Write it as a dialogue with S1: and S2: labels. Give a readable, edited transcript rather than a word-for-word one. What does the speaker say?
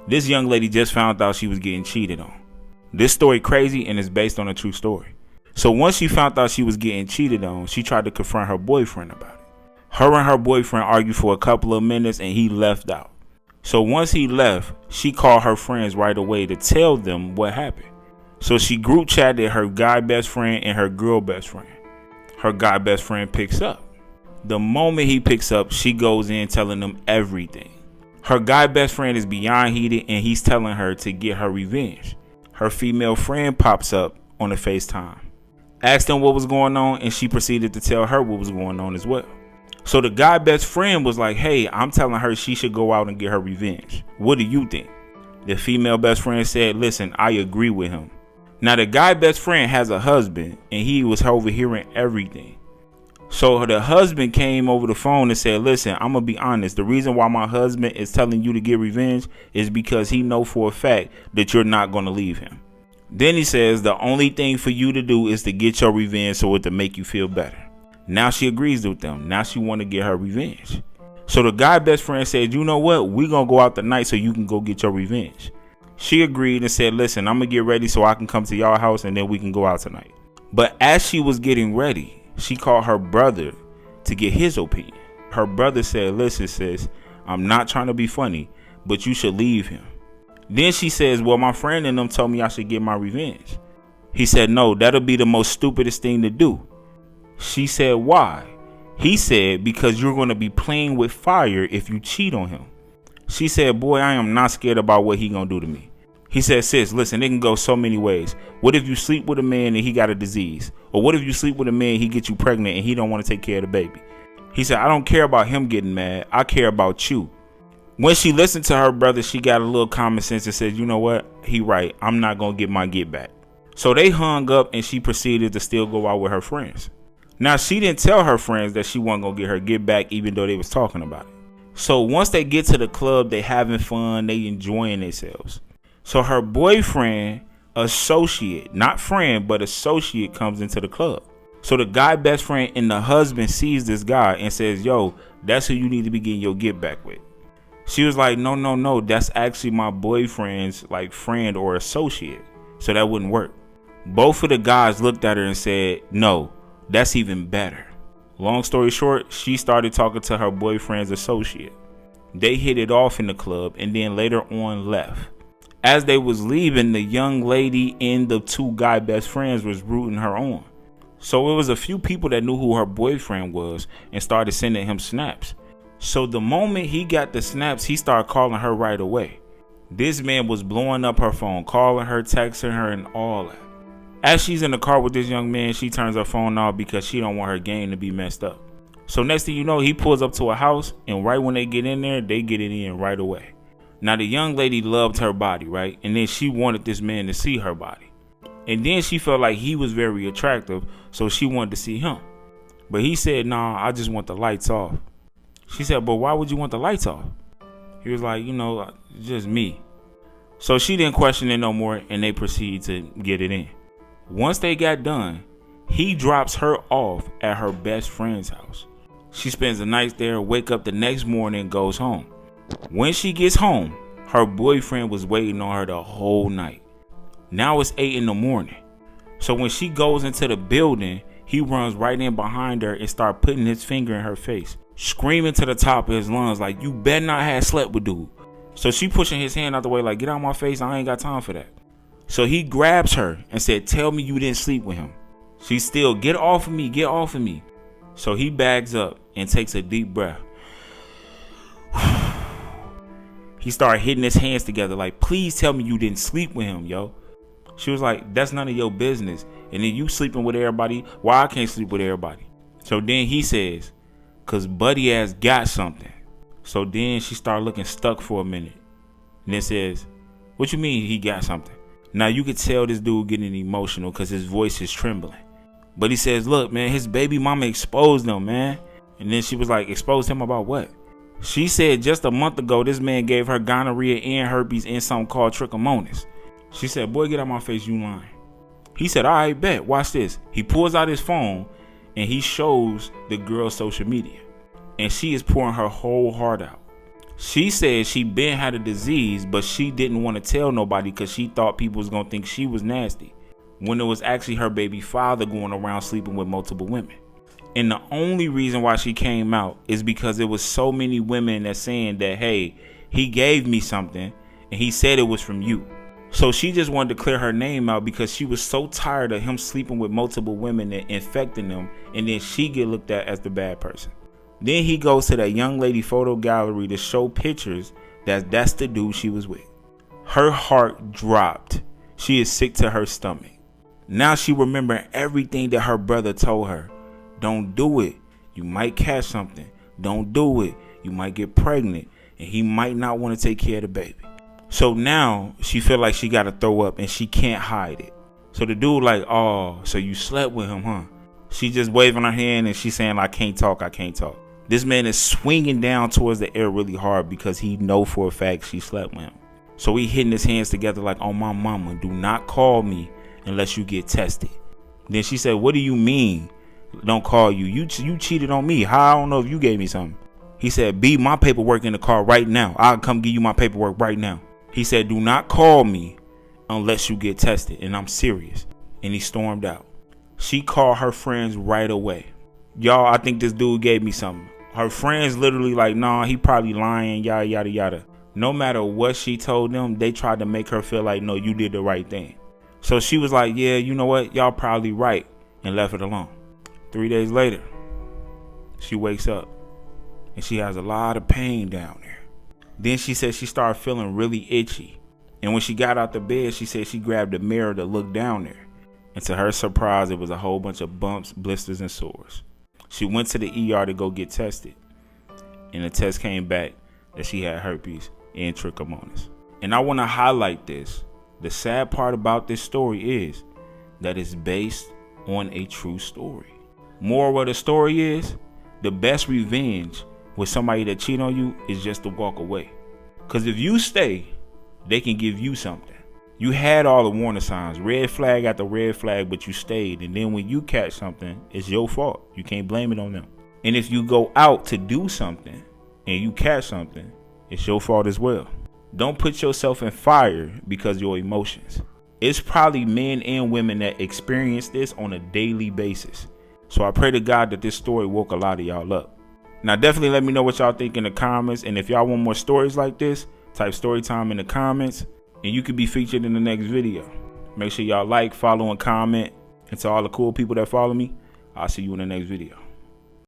S1: This young lady just found out she was getting cheated on. This story crazy and is based on a true story. So once she found out she was getting cheated on, she tried to confront her boyfriend about it. Her and her boyfriend argued for a couple of minutes and he left out. So once he left, she called her friends right away to tell them what happened. So she group chatted her guy best friend and her girl best friend. Her guy best friend picks up. The moment he picks up, she goes in telling them everything. Her guy best friend is beyond heated and he's telling her to get her revenge. Her female friend pops up on a FaceTime, asked them what was going on, and she proceeded to tell her what was going on as well. So the guy best friend was like, hey, I'm telling her she should go out and get her revenge. What do you think? The female best friend said, listen, I agree with him. Now the guy best friend has a husband and he was overhearing everything. So the husband came over the phone and said, listen, I'm going to be honest. The reason why my husband is telling you to get revenge is because he know for a fact that you're not going to leave him. Then he says the only thing for you to do is to get your revenge so it to make you feel better. Now she agrees with them. Now she want to get her revenge. So the guy best friend said, you know what? We're going to go out tonight so you can go get your revenge. She agreed and said, listen, I'm going to get ready so I can come to y'all house and then we can go out tonight. But as she was getting ready, she called her brother to get his opinion. Her brother said, listen, sis, I'm not trying to be funny, but you should leave him. Then she says, well, my friend and them told me I should get my revenge. He said, no, that'll be the most stupidest thing to do. She said, why? He said, because you're going to be playing with fire if you cheat on him. She said, boy, I am not scared about what he going to do to me. He said, sis, listen, it can go so many ways. What if you sleep with a man and he got a disease? Or what if you sleep with a man, he gets you pregnant and he don't want to take care of the baby? He said, I don't care about him getting mad. I care about you. When she listened to her brother, she got a little common sense and said, you know what? He right. I'm not going to get my get back. So they hung up and she proceeded to still go out with her friends. Now, she didn't tell her friends that she wasn't going to get her get back, even though they was talking about it. So once they get to the club, they having fun. They enjoying themselves. So her boyfriend, associate, not friend, but associate, comes into the club. So the guy best friend and the husband sees this guy and says, yo, that's who you need to be getting your get back with. She was like, no, that's actually my boyfriend's like friend or associate. So that wouldn't work. Both of the guys looked at her and said, no, that's even better. Long story short, she started talking to her boyfriend's associate. They hit it off in the club and then later on left. As they was leaving, the young lady and the two guy best friends was rooting her on. So it was a few people that knew who her boyfriend was and started sending him snaps. So the moment he got the snaps, he started calling her right away. This man was blowing up her phone, calling her, texting her, and all that. As she's in the car with this young man, she turns her phone off because she don't want her game to be messed up. So next thing you know, he pulls up to a house, and right when they get in there, they get it in right away. Now, the young lady loved her body, right? And then she wanted this man to see her body. And then she felt like he was very attractive, so she wanted to see him. But he said, nah, I just want the lights off. She said, but why would you want the lights off? He was like, just me. So she didn't question it no more, and they proceeded to get it in. Once they got done, he drops her off at her best friend's house. She spends the night there, wake up the next morning, and goes home. When she gets home, her boyfriend was waiting on her the whole night. Now it's 8 a.m. So when she goes into the building, he runs right in behind her and starts putting his finger in her face, screaming to the top of his lungs like, you better not have slept with dude. So she pushing his hand out the way like, get out my face, I ain't got time for that. So he grabs her and said, tell me you didn't sleep with him. She's still, get off of me, get off of me. So he bags up and takes a deep breath. He started hitting his hands together like, please tell me you didn't sleep with him, yo. She was like, that's none of your business. And then you sleeping with everybody. Why I can't sleep with everybody? So then he says, cause buddy ass got something. So then she started looking stuck for a minute. And then says, what you mean he got something? Now you could tell this dude getting emotional cause his voice is trembling. But he says, look, man, his baby mama exposed him, man. And then she was like, exposed him about what? She said just a month ago, this man gave her gonorrhea and herpes and something called trichomonas. She said, boy, get out my face, you lying. He said, all right, bet, watch this. He pulls out his phone and he shows the girl's social media. And she is pouring her whole heart out. She said she been had a disease, but she didn't want to tell nobody because she thought people was going to think she was nasty, when it was actually her baby father going around sleeping with multiple women. And the only reason why she came out is because it was so many women that saying that, hey, he gave me something and he said it was from you. So she just wanted to clear her name out because she was so tired of him sleeping with multiple women and infecting them, and then she get looked at as the bad person. Then he goes to that young lady photo gallery to show pictures that's the dude she was with. Her heart dropped. She is sick to her stomach. Now she remembering everything that her brother told her. Don't do it. You might catch something. Don't do it. You might get pregnant and he might not want to take care of the baby. So now she feel like she got to throw up and she can't hide it. So the dude like, oh, so you slept with him, huh? She just waving her hand and she's saying, I can't talk. This man is swinging down towards the air really hard because he know for a fact she slept with him. So he hitting his hands together like, oh, my mama, do not call me unless you get tested. Then she said, what do you mean? Don't call you. You cheated on me. How? I don't know if you gave me something. He said, be my paperwork in the car right now. I'll come give you my paperwork right now. He said, do not call me unless you get tested. And I'm serious. And he stormed out. She called her friends right away. Y'all, I think this dude gave me something. Her friends literally like, nah, he probably lying, yada, yada, yada. No matter what she told them, they tried to make her feel like, no, you did the right thing. So she was like, yeah, you know what? Y'all probably right, and left it alone. 3 days later, she wakes up and she has a lot of pain down there. Then she said she started feeling really itchy. And when she got out the bed, she said she grabbed a mirror to look down there. And to her surprise, it was a whole bunch of bumps, blisters, and sores. She went to the ER to go get tested. And the test came back that she had herpes and trichomonas. And I want to highlight this. The sad part about this story is that it's based on a true story. Moral of the story is, the best revenge with somebody that cheat on you is just to walk away. Because if you stay, they can give you something. You had all the warning signs, red flag after red flag, but you stayed. And then when you catch something, it's your fault. You can't blame it on them. And if you go out to do something and you catch something, it's your fault as well. Don't put yourself in fire because of your emotions. It's probably men and women that experience this on a daily basis. So I pray to God that this story woke a lot of y'all up. Now definitely let me know what y'all think in the comments. And if y'all want more stories like this, type story time in the comments and you could be featured in the next video. Make sure y'all like, follow, and comment. And to all the cool people that follow me, I'll see you in the next video.